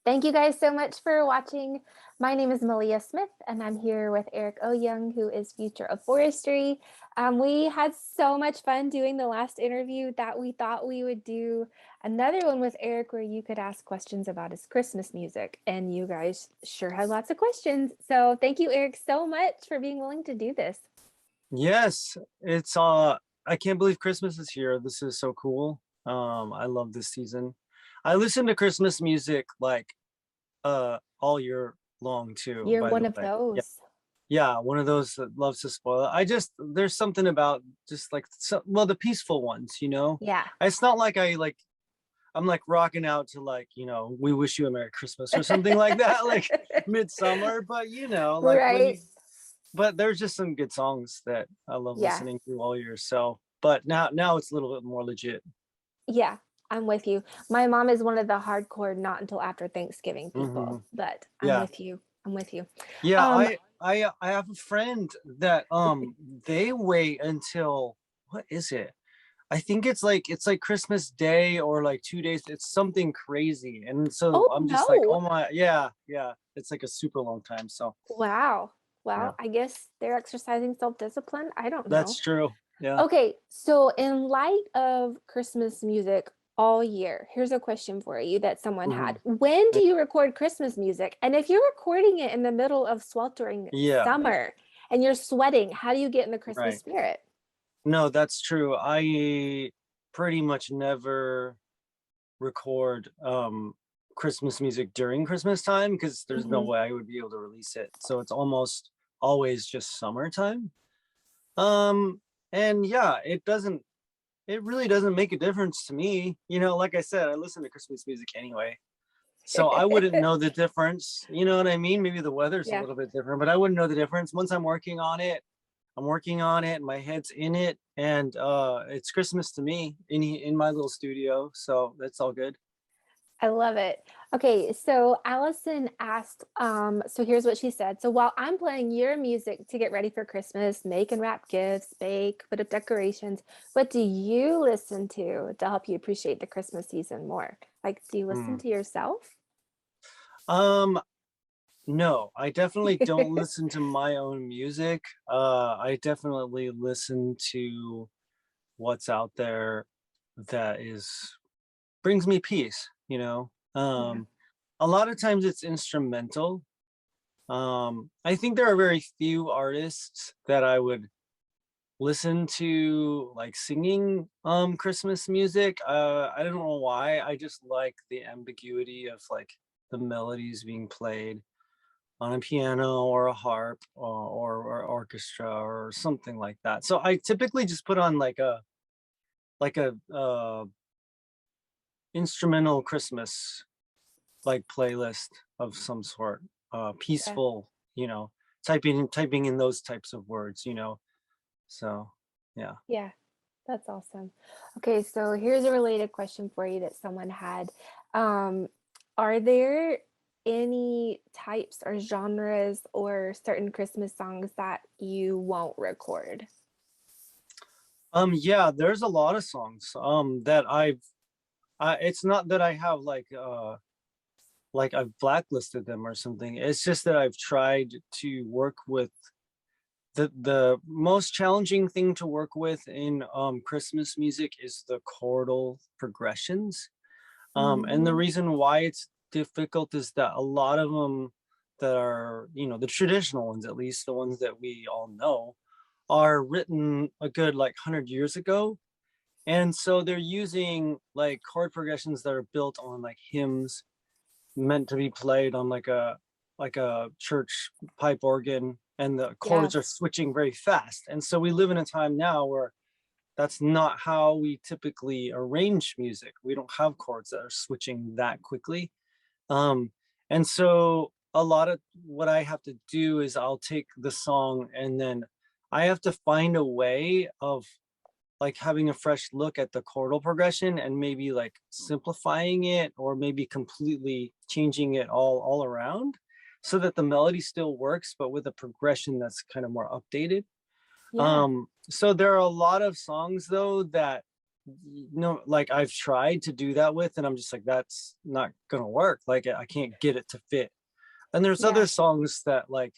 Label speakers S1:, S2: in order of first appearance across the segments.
S1: Thank you guys so much for watching. My name is Malia Smith, and I'm here with Eric Young, who is Future of Forestry. We had so much fun doing the last interview that we thought we would do another one with Eric where you could ask questions about his Christmas music, and you guys sure had lots of questions. So thank you, Eric, so much for being willing to do this.
S2: Yes, it's I can't believe Christmas is here. This is so cool. I love this season. I listen to Christmas music like all year long too,
S1: You're
S2: by
S1: one
S2: the
S1: of
S2: way. Yeah.
S1: those.
S2: Yeah, one of those that loves to spoil it. There's something about just like well, the peaceful ones, you know.
S1: Yeah.
S2: It's not like I'm like rocking out to like, we wish you a Merry Christmas or something like that, like midsummer, but like when
S1: Right.
S2: you but there's just some good songs that I love
S1: Yeah.
S2: listening to all year. So, but now it's a little bit more legit.
S1: Yeah, I'm with you. My mom is one of the hardcore not until after Thanksgiving
S2: Hmm.
S1: people, but I'm
S2: Yeah,
S1: with you. I'm with you.
S2: yeah.
S1: Um,
S2: I have a friend that they wait until what is it? I think it's like Christmas Day or like 2 days. It's something crazy, and so
S1: oh
S2: I'm just like,
S1: no.
S2: oh my, yeah, yeah. It's like a super long time. So
S1: Wow.
S2: yeah,
S1: Well, I guess they're exercising self-discipline. I don't
S2: that's
S1: know.
S2: true. Yeah.
S1: Okay, so in light of Christmas music all year, here's a question for you that someone
S2: Hmm.
S1: had. When do you record Christmas music? And if you're recording it in the middle of sweltering
S2: Yeah.
S1: summer and you're sweating, how do you get in the Christmas
S2: Right.
S1: spirit?
S2: No, that's true. I pretty much never record Christmas music during Christmas time because there's no
S1: Mhm.
S2: way I would be able to release it. So it's almost always just summertime. Um and yeah, it really doesn't make a difference to me. Like I said, I listen to Christmas music anyway. So I wouldn't know the difference. You know what I mean? Maybe the weather's a
S1: Yeah.
S2: little bit different, but I wouldn't know the difference. Once I'm working on it, my head's in it, and it's Christmas to me in my little studio. So that's all good.
S1: I love it. Okay, so Allison asked, so here's what she said. So while I'm playing your music to get ready for Christmas, make and wrap gifts, bake, put up decorations, what do you listen to help you appreciate the Christmas season more? Like, do you listen
S2: Hmm.
S1: to yourself?
S2: Um, no, I definitely don't listen to my own music. I definitely listen to what's out there that is brings me peace, you know.
S1: Yeah.
S2: A lot of times it's instrumental. I think there are very few artists that I would listen to like singing Christmas music. I don't know why. I just like the ambiguity of like the melodies being played on a piano or a harp or orchestra or something like that. So I typically just put on like a instrumental Christmas like playlist of some sort,
S1: Yeah.
S2: peaceful, typing in those types of words, So yeah.
S1: Yeah. That's awesome. Okay, so here's a related question for you that someone had. Um, are there any types or genres or certain Christmas songs that you won't record?
S2: Yeah, there's a lot of songs that it's not that I have like I've blacklisted them or something. It's just that I've tried to work with the most challenging thing to work with in Christmas music is the chordal progressions. And the
S1: Mm,
S2: reason why it's difficult is that a lot of them that are, the traditional ones, at least the ones that we all know, are written a good like 100 years ago. And so they're using like chord progressions that are built on like hymns meant to be played on like a church pipe organ, and the
S1: yeah,
S2: chords are switching very fast. And so we live in a time now where that's not how we typically arrange music. We don't have chords that are switching that quickly. Um, and so a lot of what I have to do is I'll take the song and then I have to find a way of like having a fresh look at the chordal progression and maybe like simplifying it or maybe completely changing it all around so that the melody still works but with a progression that's kind of more updated.
S1: yeah.
S2: So there are a lot of songs though that like I've tried to do that with, and I'm just like, that's not gonna work. Like I can't get it to fit. And there's
S1: Yeah.
S2: other songs that like,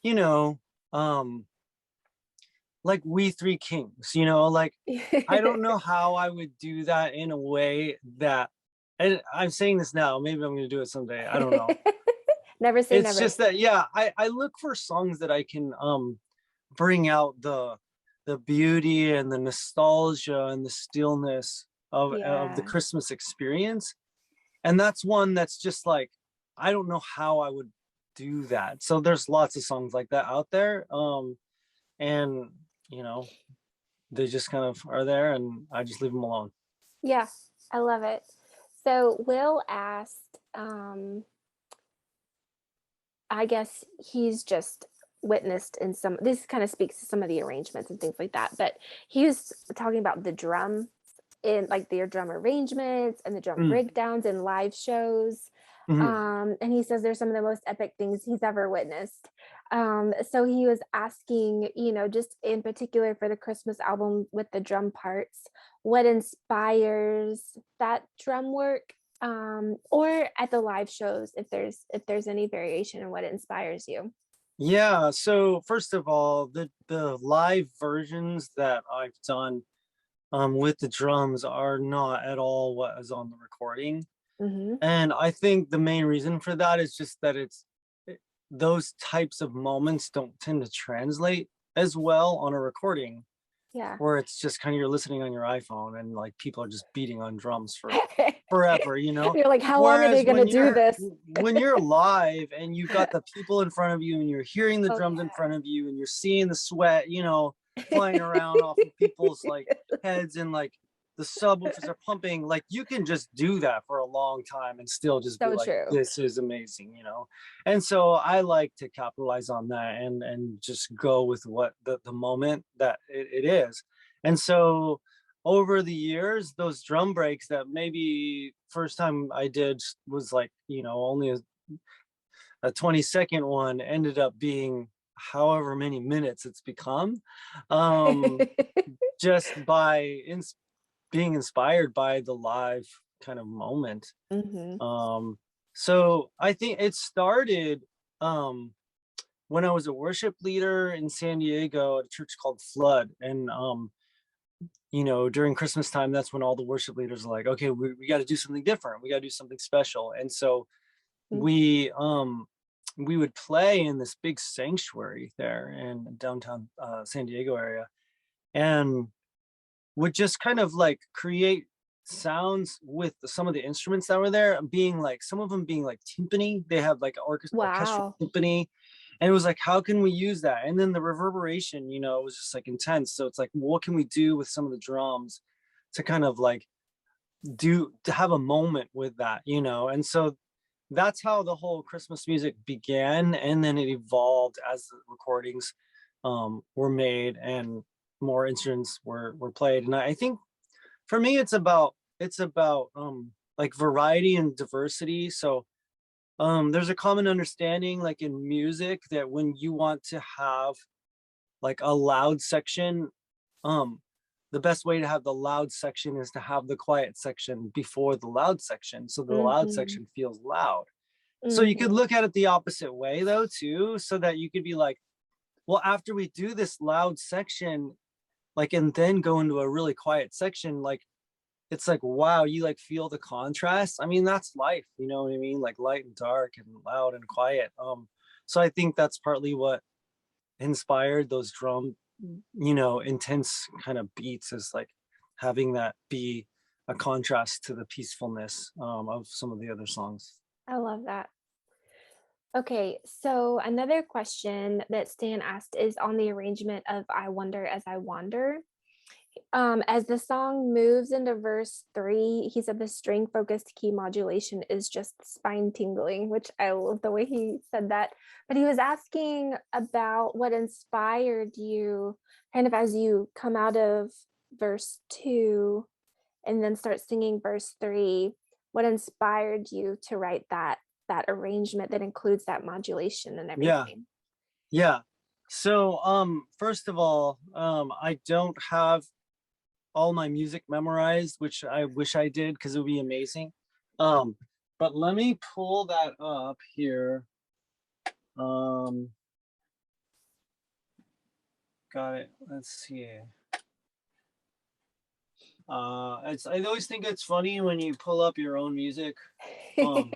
S2: you know, um, like We Three Kings, like I don't know how I would do that in a way that, and I'm saying this now, maybe I'm gonna do it someday. I don't know.
S1: Never say
S2: It's
S1: never.
S2: just that, yeah, I look for songs that I can bring out the beauty and the nostalgia and the stillness of the
S1: Yeah.
S2: Christmas experience. And that's one that's just like, I don't know how I would do that. So there's lots of songs like that out there. And you know, they just kind of are there and I just leave them alone.
S1: Yeah, I love it. So Will asked, I guess he's just witnessed in some, this kind of speaks to some of the arrangements and things like that, but he was talking about the drum in like their drum arrangements and the drum
S2: Mm,
S1: breakdowns and live shows.
S2: mhm.
S1: And he says they're some of the most epic things he's ever witnessed. So he was asking, just in particular for the Christmas album with the drum parts, what inspires that drum work, or at the live shows, if there's any variation in what inspires you.
S2: Yeah, so first of all, the live versions that I've done with the drums are not at all what is on the recording.
S1: Hmm.
S2: And I think the main reason for that is just that those types of moments don't tend to translate as well on a recording,
S1: Yeah.
S2: where it's just kind of you're listening on your iPhone and like people are just beating on drums for forever.
S1: You're like, how long are they
S2: Whereas
S1: going to do this?
S2: when you're live and you've got the people in front of you and you're hearing the
S1: Oh
S2: drums in front of you and you're seeing the sweat, flying around off of people's like heads, and like the subwoofers are pumping, like you can just do that for a long time and still just be
S1: So
S2: like,
S1: true.
S2: this is amazing. And so I like to capitalize on that and just go with what the moment that it is. And so over the years, those drum breaks that maybe first time I did was like, only a 20-second one ended up being however many minutes it's become, um, just by being inspired by the live kind of moment.
S1: Hmm.
S2: Um, so I think it started um, when I was a worship leader in San Diego at a church called Flood. And during Christmas time, that's when all the worship leaders are like, okay, we got to do something different. We got to do something special. And so we would play in this big sanctuary there in downtown San Diego area, and would just kind of like create sounds with some of the instruments that were there, being like some of them being like timpani. They have like orchestral
S1: Wow.
S2: timpani, and it was like, how can we use that? And then the reverberation, was just like intense. So it's like, what can we do with some of the drums to kind of like to have a moment with that? And so that's how the whole Christmas music began, and then it evolved as the recordings were made and more instruments were played. And I think for me, it's about like variety and diversity. So there's a common understanding, like in music, that when you want to have like a loud section, um, the best way to have the loud section is to have the quiet section before the loud section, so the loud
S1: Hmm.
S2: section feels loud. So you could
S1: Hmm.
S2: look at it the opposite way though too, so that you could be like, well, after we do this loud section, like, and then go into a really quiet section, like it's like, wow, you like feel the contrast. I mean, that's life, you know what I mean? Like light and dark and loud and quiet. So I think that's partly what inspired those intense kind of beats, is like having that be a contrast to the peacefulness of some of the other songs.
S1: I love that. Okay, so another question that Stan asked is on the arrangement of I Wonder as I Wander. As the song moves into verse 3, he said the string focused key modulation is just spine tingling, which I love the way he said that. But he was asking about what inspired you kind of as you come out of verse 2 and then start singing verse 3, what inspired you to write that arrangement that includes that modulation and
S2: Yeah,
S1: everything?
S2: yeah. So first of all, I don't have all my music memorized, which I wish I did because it would be amazing. Um, but let me pull that up here. Um, got it. Let's see. I always think it's funny when you pull up your own music um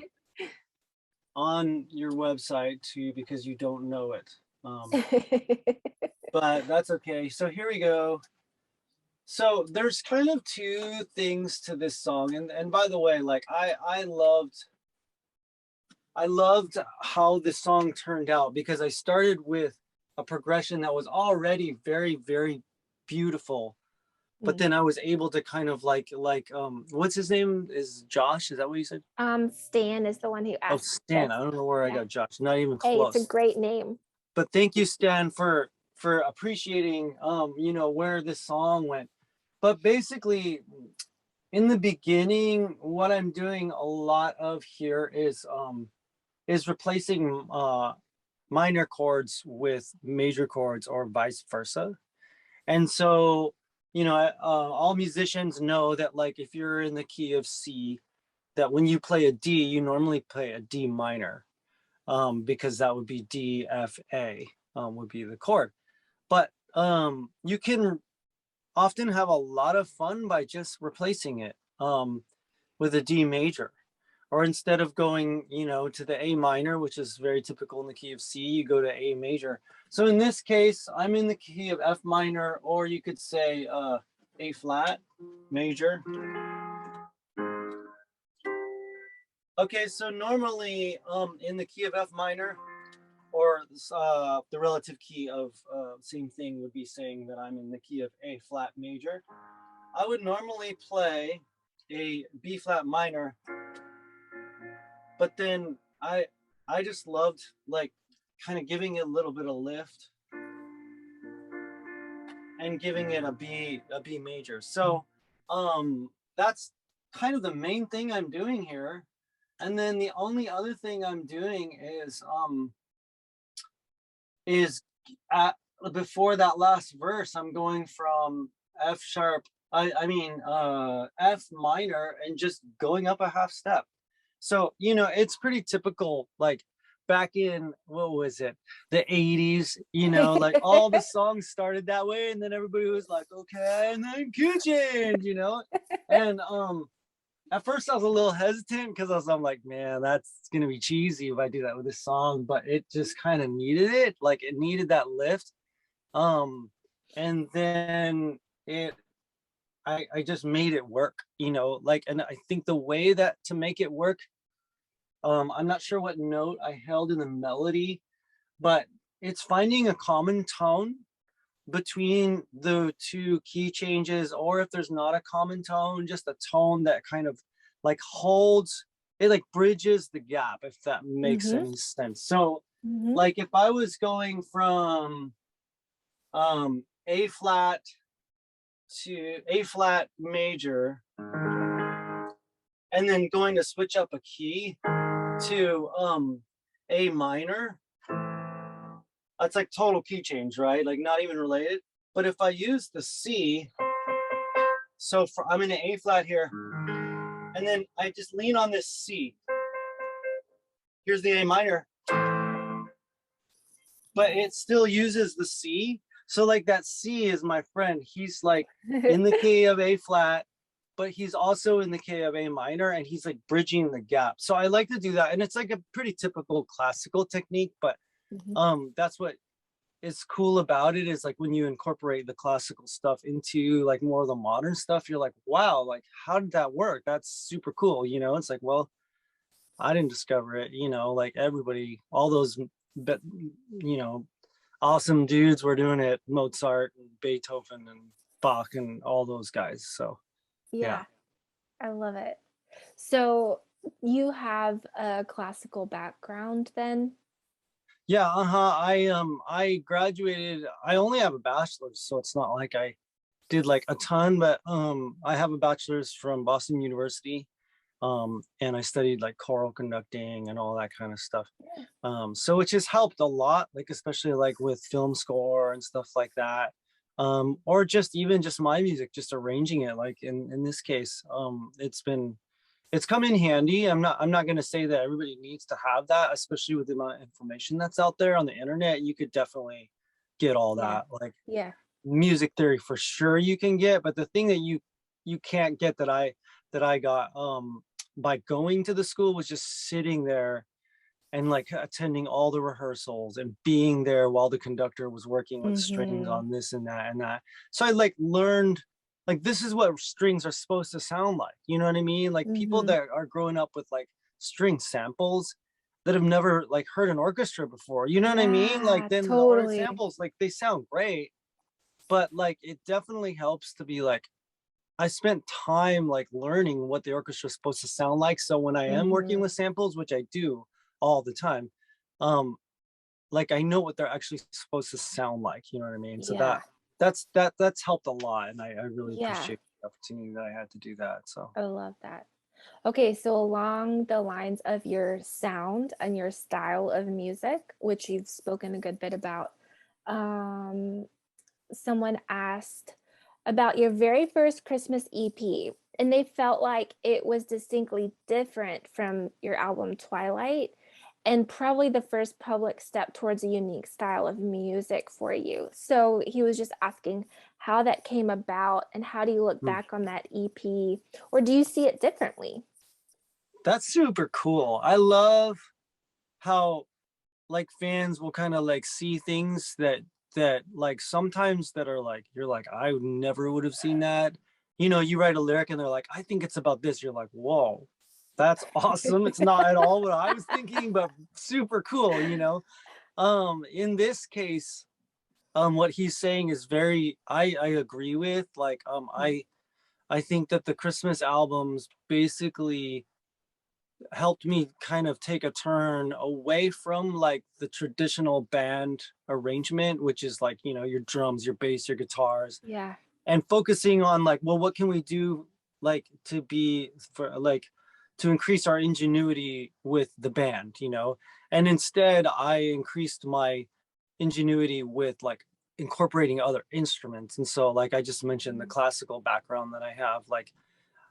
S2: on your website too because you don't know it. But that's okay. So here we go. So there's kind of two things to this song, and by the way, like I loved how the song turned out because I started with a progression that was already very, very beautiful. But then I was able to kind of what's his name? Is Josh? Is that what you said?
S1: Stan is the one who
S2: Oh,
S1: asked
S2: Stan.
S1: this.
S2: I don't know where I
S1: Yeah.
S2: got Josh. Not even
S1: Hey, it's a
S2: close.
S1: great name.
S2: But thank you, Stan, for appreciating where this song went. But basically, in the beginning, what I'm doing a lot of here is replacing minor chords with major chords or vice versa. And so, all musicians know that like if you're in the key of C, that when you play a D, you normally play a D minor, because that would be D, F, A, would be the chord. But you can often have a lot of fun by just replacing it with a D major. Or instead of going, to the A minor, which is very typical in the key of C, you go to A major. So in this case, I'm in the key of F minor, or you could say A flat major. Okay, so normally in the key of F minor, or the relative key of same thing would be saying that I'm in the key of A flat major. I would normally play a B flat minor, but then I just loved like kind of giving it a little bit of lift and giving it a B major. So that's kind of the main thing I'm doing here. And then the only other thing I'm doing is at before that last verse, I'm going from F sharp, F minor, and just going up a half step. So, it's pretty typical, like back in, what was it, the 80s, like all the songs started that way. And then everybody was like, okay, and then key change, And at first I was a little hesitant because I'm like, man, that's going to be cheesy if I do that with this song. But it just kind of needed it. Like it needed that lift. Um, and then I just made it work, and I think the way that to make it work, I'm not sure what note I held in the melody, but it's finding a common tone between the two key changes, or if there's not a common tone, just a tone that kind of like holds it, like bridges the gap, if that makes
S1: Mm-hmm.
S2: any sense. So,
S1: Mm-hmm.
S2: like if I was going from A flat to A flat major, and then going to switch up a key to A minor, that's like total key change, right? Like not even related. But if I use the C, so I'm in an A flat here, and then I just lean on this C. Here's the A minor, but it still uses the C. So like that C is my friend. He's like in the key of A flat, but he's also in the key of A minor, and he's like bridging the gap. So I like to do that, and it's like a pretty typical classical technique, but that's what is cool about it, is like when you incorporate the classical stuff into like more of the modern stuff, you're like, wow, like how did that work? That's super cool. It's like, well, I didn't discover it, like everybody, all those but awesome dudes were doing it, Mozart and Beethoven and Bach and all those guys. So yeah.
S1: Yeah, I love it. So you have a classical background then?
S2: Yeah, I graduated, I only have a bachelor's, so it's not like I did like a ton, but I have a bachelor's from Boston University. And I studied like choral conducting and all that kind of stuff. So which has helped a lot, like especially like with film score and stuff like that. or just even just my music, just arranging it. Like in this case, it's come in handy. I'm not going to say that everybody needs to have that, especially with the amount of information that's out there on the internet. You could definitely get all
S1: Yeah.
S2: that. Like
S1: Yeah.
S2: music theory for sure you can get, but the thing that you can't get that I got by going to the school was just sitting there and like attending all the rehearsals and being there while the conductor was working with strings
S1: Mm-hmm.
S2: on this and that and that. So I like learned like this is what strings are supposed to sound like. You know what I mean? Like people
S1: Mm-hmm.
S2: that are growing up with like string samples that have never like heard an orchestra before. You know what I mean? Like
S1: Yeah,
S2: then the art
S1: totally.
S2: samples like they sound great, but like it definitely helps to be like I spent time like learning what the orchestra is supposed to sound like. So when I am working
S1: Mm-hmm.
S2: with samples, which I do all the time, um, like I know what they're actually supposed to sound like. You know what I mean? So
S1: Yeah.
S2: that's helped a lot, and I really
S1: Yeah.
S2: appreciate the opportunity that I had to do that. So.
S1: I love that. Okay, so along the lines of your sound and your style of music, which you've spoken a good bit about, um, someone asked about your very first Christmas EP, and they felt like it was distinctly different from your album Twilight, and probably the first public step towards a unique style of music for you. So he was just asking how that came about and how do you look
S2: Hmm.
S1: back on that EP, or do you see it differently?
S2: That's super cool. I love how like fans will kind of like see things that like sometimes that are like you're like I never would have seen that. You know, you write a lyric and they're like, I think it's about this. You're like, whoa, that's awesome. It's not at all what I was thinking, but super cool, you know. In this case, what he's saying is very I agree with. Like, I think that the Christmas albums basically helped me kind of take a turn away from like the traditional band arrangement, which is like, you know, your drums, your bass, your guitars,
S1: Yeah.
S2: and focusing on like, well, what can we do like to be for like to increase our ingenuity with the band, you know? And instead, I increased my ingenuity with like incorporating other instruments. And so, like I just mentioned, the
S1: Mhm.
S2: classical background that I have, like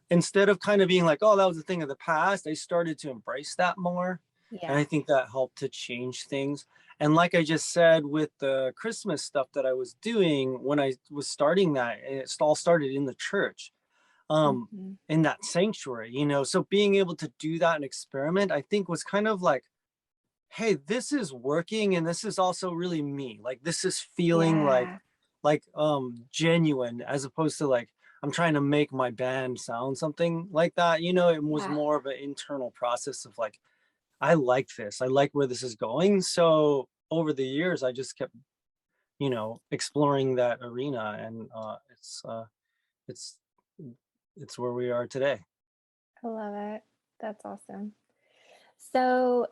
S2: instead of kind of being like, oh, that was a thing of the past, I started to embrace that more. And
S1: Yeah.
S2: I think that helped to change things. And like I just said, with the Christmas stuff that I was doing when I was starting that, it all started in the church,
S1: Mhm.
S2: in that sanctuary, you know. So being able to do that and experiment, I think was kind of like, hey, this is working and this is also really me. Like this is feeling
S1: Yeah.
S2: like genuine as opposed to like I'm trying to make my band sound something like that. You know, it was
S1: Yeah.
S2: more of an internal process of like, I like this. I like where this is going. So over the years I just kept, you know, exploring that arena and it's it's where we are today.
S1: I love it. That's awesome. So,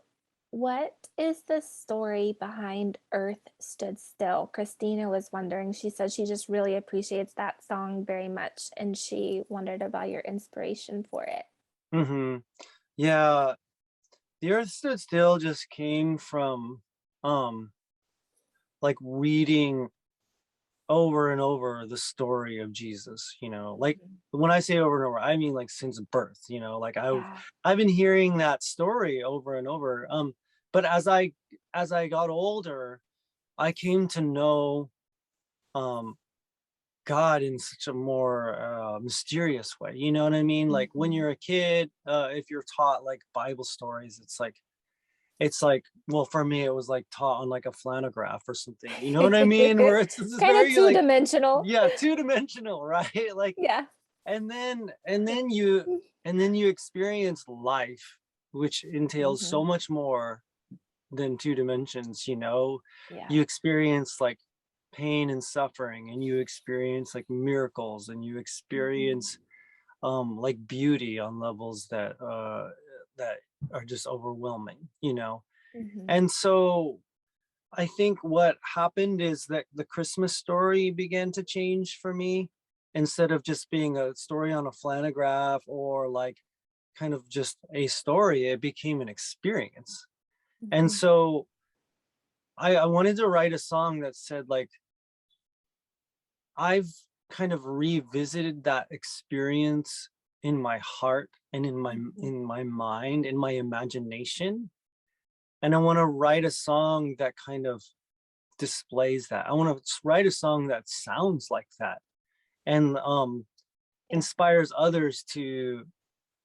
S1: what is the story behind Earth Stood Still? Christina was wondering. She said she just really appreciates that song very much and she wondered about your inspiration for it.
S2: Hmm. Yeah, the earth stood still just came from um like reading over and over the story of Jesus, you know. Like
S1: Mhm.
S2: when I say over and over, I mean like since birth, you know, like
S1: Yeah.
S2: I've been hearing that story over and over. But as I got older, I came to know um God in such a more mysterious way. You know what I mean? Like when
S1: Mhm.
S2: you're a kid, if you're taught like Bible stories, it's like, well, for me, it was like taught on like a flannelgraph or something. You know what I mean? Where it's
S1: Kind of
S2: very like,
S1: two-dimensional.
S2: yeah, two-dimensional, right? Like,
S1: Yeah.
S2: and then you experience life, which entails so
S1: Mhm.
S2: much more than two dimensions, you know?
S1: Yeah.
S2: You experience like pain and suffering, and you experience like miracles, and you
S1: Mhm.
S2: experience like beauty on levels that are just overwhelming, you know?
S1: Mhm.
S2: And so I think what happened is that the Christmas story began to change for me. Instead of just being a story on a flannelgraph or like kind of just a story, it became an experience. And
S1: Mhm.
S2: so I wanted to write a song that said like, I've kind of revisited that experience in my heart and
S1: Mhm.
S2: in my mind, in my imagination. And I want to write a song that kind of displays that. I want to write a song that sounds like that and
S1: Yeah.
S2: inspires others to,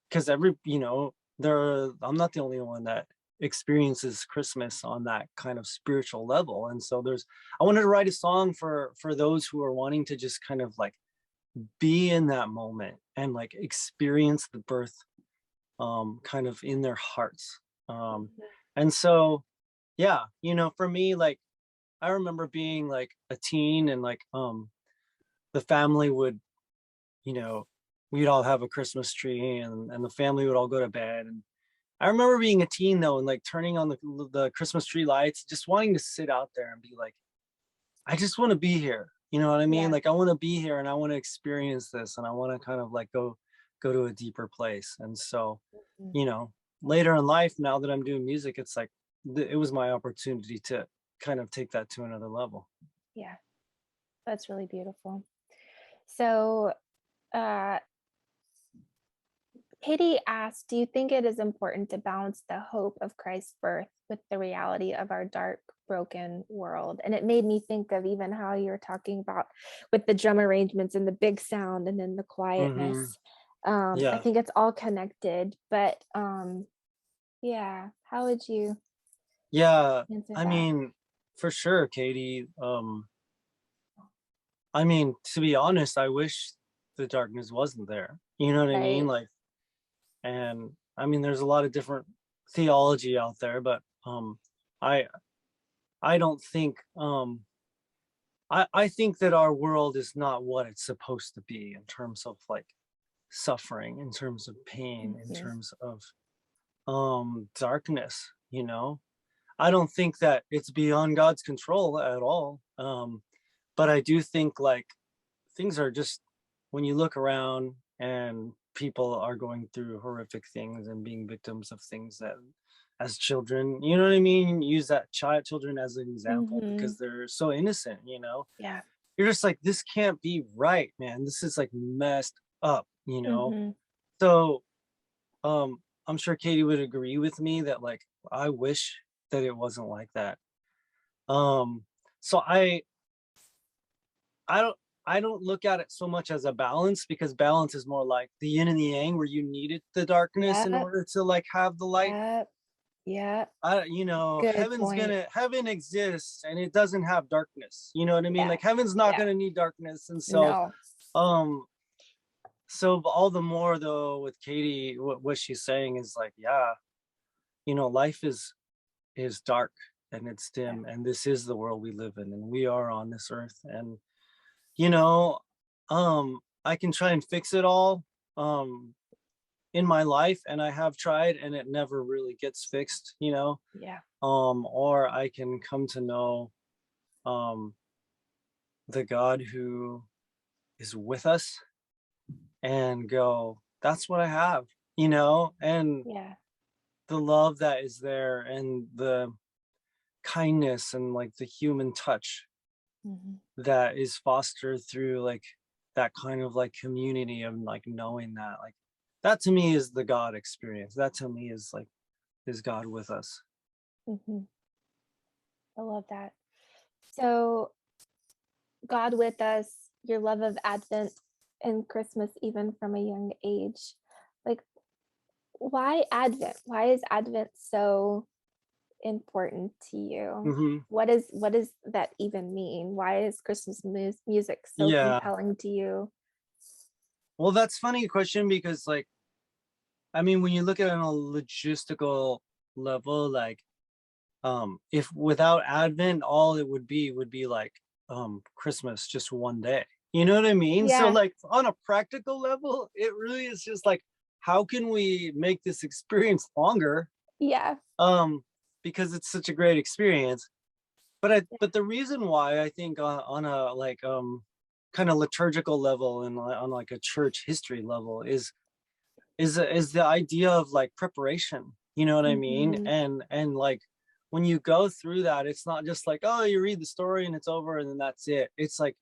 S2: because I'm not the only one that experiences Christmas on that kind of spiritual level. And so I wanted to write a song for those who are wanting to just kind of like be in that moment and like experience the birth kind of in their hearts. Um
S1: Mhm.
S2: and so yeah, for me, like I remember being like a teen and like the family would, you know, we'd all have a Christmas tree and the family would all go to bed. And I remember being a teen though and like turning on the Christmas tree lights, just wanting to sit out there and be like, I just want to be here. You know what I mean?
S1: Yeah.
S2: Like I want to be here and I want to experience this and I want to kind of like go to a deeper place. And so,
S1: Mhm.
S2: you know, later in life, now that I'm doing music, it's like it was my opportunity to kind of take that to another level.
S1: Yeah. That's really beautiful. So, uh, Katie asked, do you think it is important to balance the hope of Christ's birth with the reality of our dark, broken world? And it made me think of even how you were talking about with the drum arrangements and the big sound and then the
S2: Hmm.
S1: quietness. I
S2: Yeah.
S1: think it's all connected, but yeah, how would you
S2: Yeah.
S1: answer
S2: I
S1: that?
S2: mean, for sure, Katie. I mean, to be honest, I wish the darkness wasn't there. You know what I mean?
S1: Right.
S2: Like, and I mean, there's a lot of different theology out there, but I I don't think I think that our world is not what it's supposed to be in terms of like suffering, in terms of pain, in
S1: Mhm.
S2: terms of darkness, I don't think that it's beyond God's control at all. But I do think like things are just, when you look around and people are going through horrific things and being victims of things that as children, you know what I mean, use that children as an example because
S1: Mhm.
S2: they're so innocent.
S1: Yeah.
S2: You're just like, this can't be right, man, this is like messed up.
S1: Mhm.
S2: So I'm sure Katie would agree with me that like I wish that it wasn't like that. um so I don't I don't look at it so much as a balance, because balance is more like the yin and the yang, where you needed the darkness in
S1: Yep.
S2: order to like have the light.
S1: Yep. Yep. Good point.
S2: Heaven exists and it doesn't have darkness. You know what I mean?
S1: Yeah.
S2: Like heaven's not
S1: Yeah.
S2: gonna need darkness. And so
S1: No.
S2: um all the more though with Katie, what she's saying is like, yeah, life is dark and it's
S1: Yeah.
S2: dim, and this is the world we live in, and we are on this earth. And you know I can try and fix it all um in my life, and I have tried, and it never really gets fixed.
S1: Yeah.
S2: Or I can come to know um the God who is with us and go, that's what I have. And
S1: Yeah.
S2: the love that is there, and the kindness, and like the human touch
S1: Mhm.
S2: that is fostered through like that kind of like community of like knowing that, like, that to me is the God experience. That to me is like, is God with us.
S1: Mhm. I love that. So, God with us, your love of Advent and Christmas, even from a young age. Like, why Advent? Why is Advent so important to you?
S2: Hmm.
S1: What does that even mean? Why is Christmas music so
S2: Yeah.
S1: compelling to you?
S2: Well, that's funny question, because like, I mean, when you look at it on a logistical level, like, if without Advent, all it would be like Christmas just one day. You know what I mean? So
S1: Yeah.
S2: like on a practical level, it really is just like, how can we make this experience longer?
S1: Yeah.
S2: um because it's such a great experience. But the reason why I think on a like kind of liturgical level, and on like a church history level, is the idea of like preparation. You know what I mean?
S1: Mhm.
S2: And like, when you go through that, it's not just like, oh, you read the story and it's over and then that's it. It's like,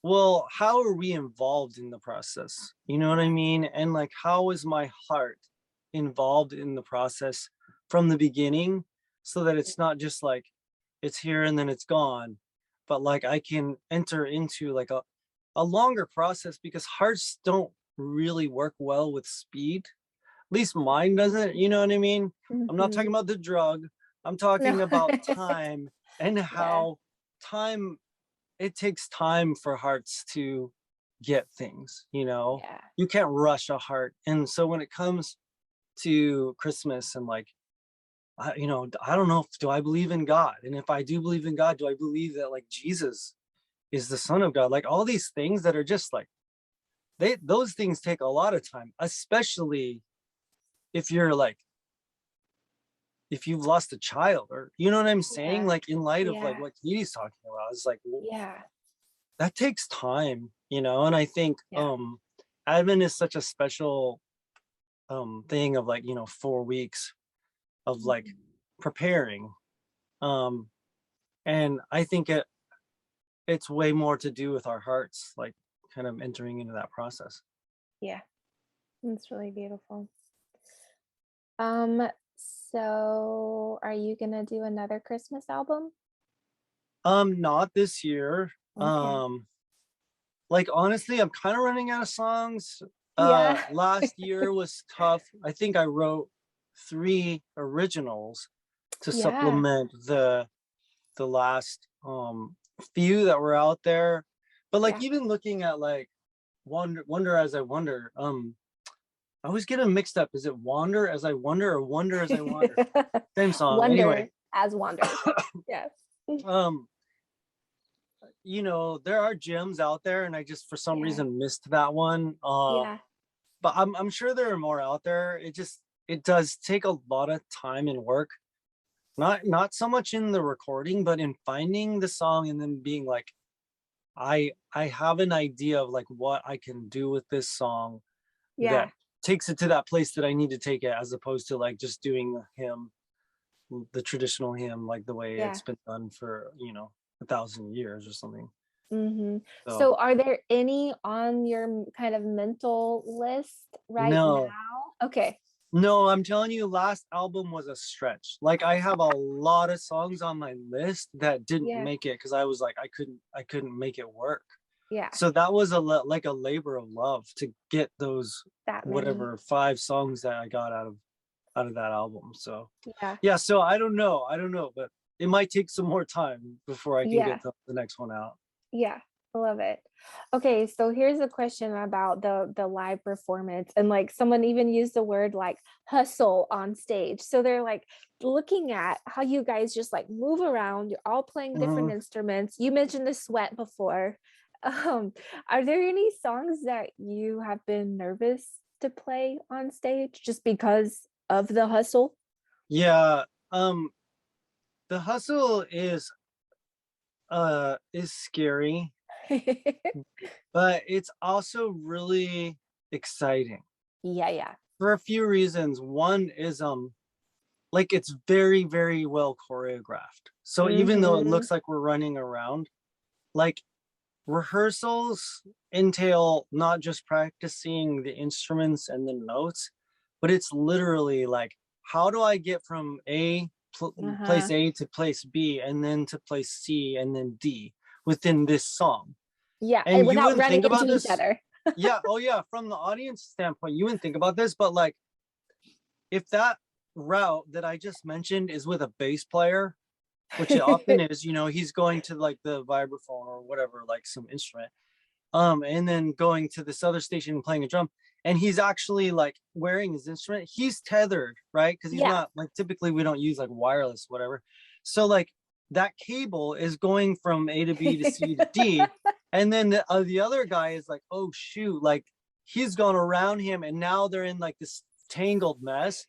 S2: well, how are we involved in the process? You know what I mean? And like, how is my heart involved in the process from the beginning so that it's not just like it's here and then it's gone, but like I can enter into like a longer process because hearts don't really work well with speed. At least mine doesn't, you know what I mean? I'm not talking
S1: Mhm.
S2: about the drug. I'm talking
S1: No.
S2: about time and
S1: Yeah,
S2: how time it takes time for hearts to get things, you know?
S1: yeah.
S2: You can't rush a heart. And so when it comes to Christmas and like, I don't know if do I believe in God? And if I do believe in God, do I believe that like Jesus is the Son of God? Like all these things that are just like those things take a lot of time, especially if you're like if you've lost a child or you know what I'm saying?
S1: Yeah,
S2: Like in light of like
S1: yeah,
S2: what Katie's talking about, it's like well,
S1: yeah,
S2: that takes time, you know, and I think
S1: yeah.
S2: Advent is such a special thing of like, 4 weeks of like
S1: Mhm.
S2: preparing. Um and I think it's way more to do with our hearts, like kind of entering into that process.
S1: Yeah, it's really beautiful. Um, so are you gonna do another Christmas album?
S2: Not this year.
S1: Okay.
S2: Like honestly, I'm kind of running out of songs.
S1: Yeah.
S2: Last year was tough. I think I wrote 3 originals to
S1: Yeah,
S2: supplement the last few that were out there. But like
S1: yeah.
S2: even looking at like Wonder as I Wonder, I always get them mixed up. Is it Wander as I Wonder or Wonder as I Wander? Same song. Anyway,
S1: Wonder as Wander. Yes.
S2: um, there are gems out there and I just for some
S1: Yeah,
S2: reason missed that one.
S1: yeah,
S2: But I'm sure there are more out there. It does take a lot of time and work. Not so much in the recording, but in finding the song and then being like, I have an idea of like what I can do with this song that
S1: yeah,
S2: takes it to that place that I need to take it, as opposed to like just doing the hymn, the traditional hymn, like the way
S1: yeah.
S2: it's been done for, 1,000 years or something.
S1: Mhm.
S2: So
S1: So are there any on your kind of mental list right
S2: no,
S1: now? Okay.
S2: no, I'm telling you, last album was a stretch. Like I have a lot of songs on my list that didn't
S1: Yeah,
S2: make it because I was like, I couldn't make it work.
S1: yeah,
S2: So that was like a labor of love to get those
S1: that many.
S2: whatever 5 songs that I got out of that album. So
S1: Yeah,
S2: yeah, so I don't know, but it might take some more time before I can
S1: yeah.
S2: get the next one out.
S1: Yeah, I love it. Okay, so here's a question about the live performance and like someone even used the word like hustle on stage. So they're like looking at how you guys just like move around, you're all playing different
S2: Mhm.
S1: instruments. You mentioned the sweat before. Um, are there any songs that you have been nervous to play on stage just because of the hustle?
S2: Yeah, the hustle is scary, but it's also really exciting
S1: Yeah, yeah.
S2: for a few reasons. One is like it's very very well choreographed. So even though it
S1: Mhm.
S2: looks like we're running around, like rehearsals entail not just practicing the instruments and the notes, but it's literally like how do I get from place
S1: Uh-huh.
S2: A to place B and then to place C and then D within this song.
S1: Yeah,
S2: And
S1: and
S2: you
S1: without
S2: wouldn't
S1: running
S2: think
S1: into
S2: about
S1: each
S2: this.
S1: other.
S2: Yeah, oh yeah, from the audience standpoint, you wouldn't think about this, but like if that route that I just mentioned is with a bass player, which it often is, he's going to like the vibraphone or whatever, like some instrument, and then going to this other station and playing a drum, and he's actually like wearing his instrument, he's tethered, right? Because he's
S1: Yeah.
S2: not like typically we don't use like wireless whatever. So like that cable is going from A to B to C to D, and then the other guy is like, oh shoot, like he's gone around him and now they're in like this tangled mess.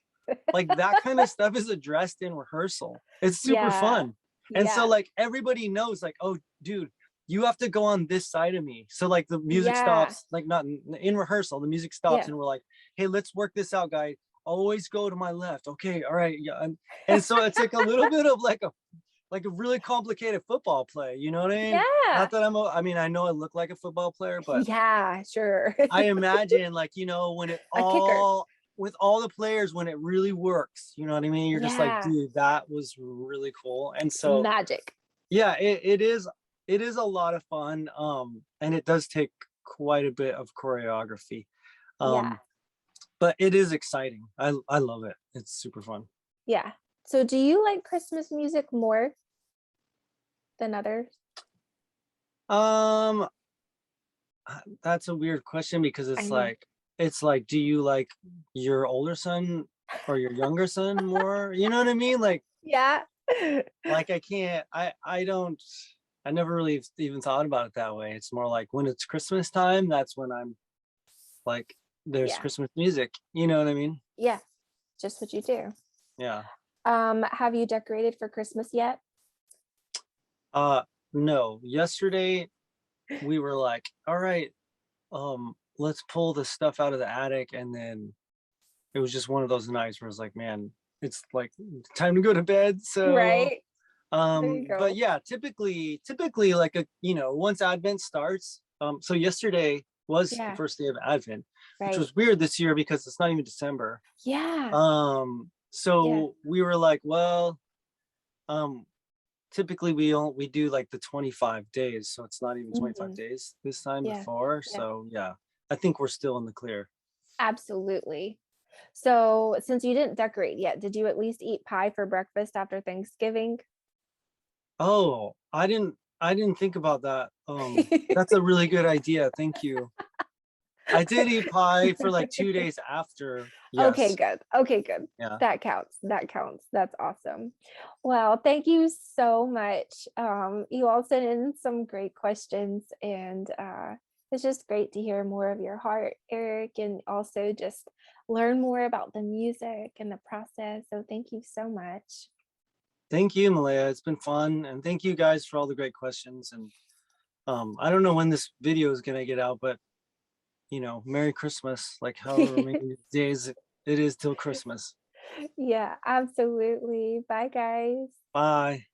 S2: Like that kind of stuff is addressed in rehearsal. It's super
S1: Yeah.
S2: fun. And so
S1: Yeah.
S2: like everybody knows like, oh dude, you have to go on this side of me. So like the music
S1: Yeah.
S2: stops, like not in rehearsal, the music stops
S1: Yeah.
S2: and we're like, hey, let's work this out, guy. Always go to my left. Okay, all right. Yeah. And so it's like a little bit of like like a really complicated football play. You know what I mean?
S1: Yeah.
S2: Not that I mean, I know I look like a football player, but
S1: Yeah, sure.
S2: I imagine like, you know, when it
S1: A kicker.
S2: all with all the players, when it really works, you know what I mean? You're just like,
S1: Yeah.
S2: dude, that was really cool. And
S1: It's
S2: so
S1: magic.
S2: yeah, it is a lot of fun. And it does take quite a bit of choreography.
S1: Yeah.
S2: Um, but it is exciting. I love it. It's super fun.
S1: Yeah. So do you like Christmas music more than others?
S2: Um, that's a weird question because
S1: I know.
S2: it's like, do you like your older son or your younger son more? You know what I mean?
S1: Yeah.
S2: Like I can't, I don't, I never really even thought about it that way. It's more like when it's Christmas time, that's when I'm like, there's
S1: Yeah.
S2: Christmas music. You know what I mean?
S1: Yeah. Just what you do.
S2: Yeah.
S1: Have you decorated for Christmas yet?
S2: Uh, no. Yesterday we were like, all right, let's pull the stuff out of the attic, and then it was just one of those nights where it's like, man, it's like time to go to bed. So
S1: Right. There you
S2: but
S1: go.
S2: yeah, typically like a, you know, once Advent starts, so yesterday was the
S1: Yeah.
S2: first day of Advent, which
S1: Right.
S2: was weird this year because it's not even December.
S1: Yeah. Yeah.
S2: So we were like, well, um typically we do like the 25 days, so it's not even 25
S1: Mhm.
S2: days this time
S1: Yeah.
S2: before.
S1: Yeah.
S2: So yeah, I think we're still in the clear.
S1: Absolutely. So, since you didn't decorate yet, did you at least eat pie for breakfast after Thanksgiving?
S2: Oh, I didn't think about that. That's a really good idea. Thank you. I did eat pie for like 2 days after.
S1: Okay,
S2: Yes.
S1: good. Okay, good.
S2: Yeah.
S1: That counts. That counts. That's awesome. Well, thank you so much. You all sent in some great questions, and it's just great to hear more of your heart, Eric, and also just learn more about the music and the process. So, thank you so much.
S2: Thank you, Malaya. It's been fun. And thank you guys for all the great questions. And I don't know when this video is gonna get out, but you know, Merry Christmas, like however many days it is till Christmas.
S1: Yeah, absolutely. Bye, guys.
S2: Bye.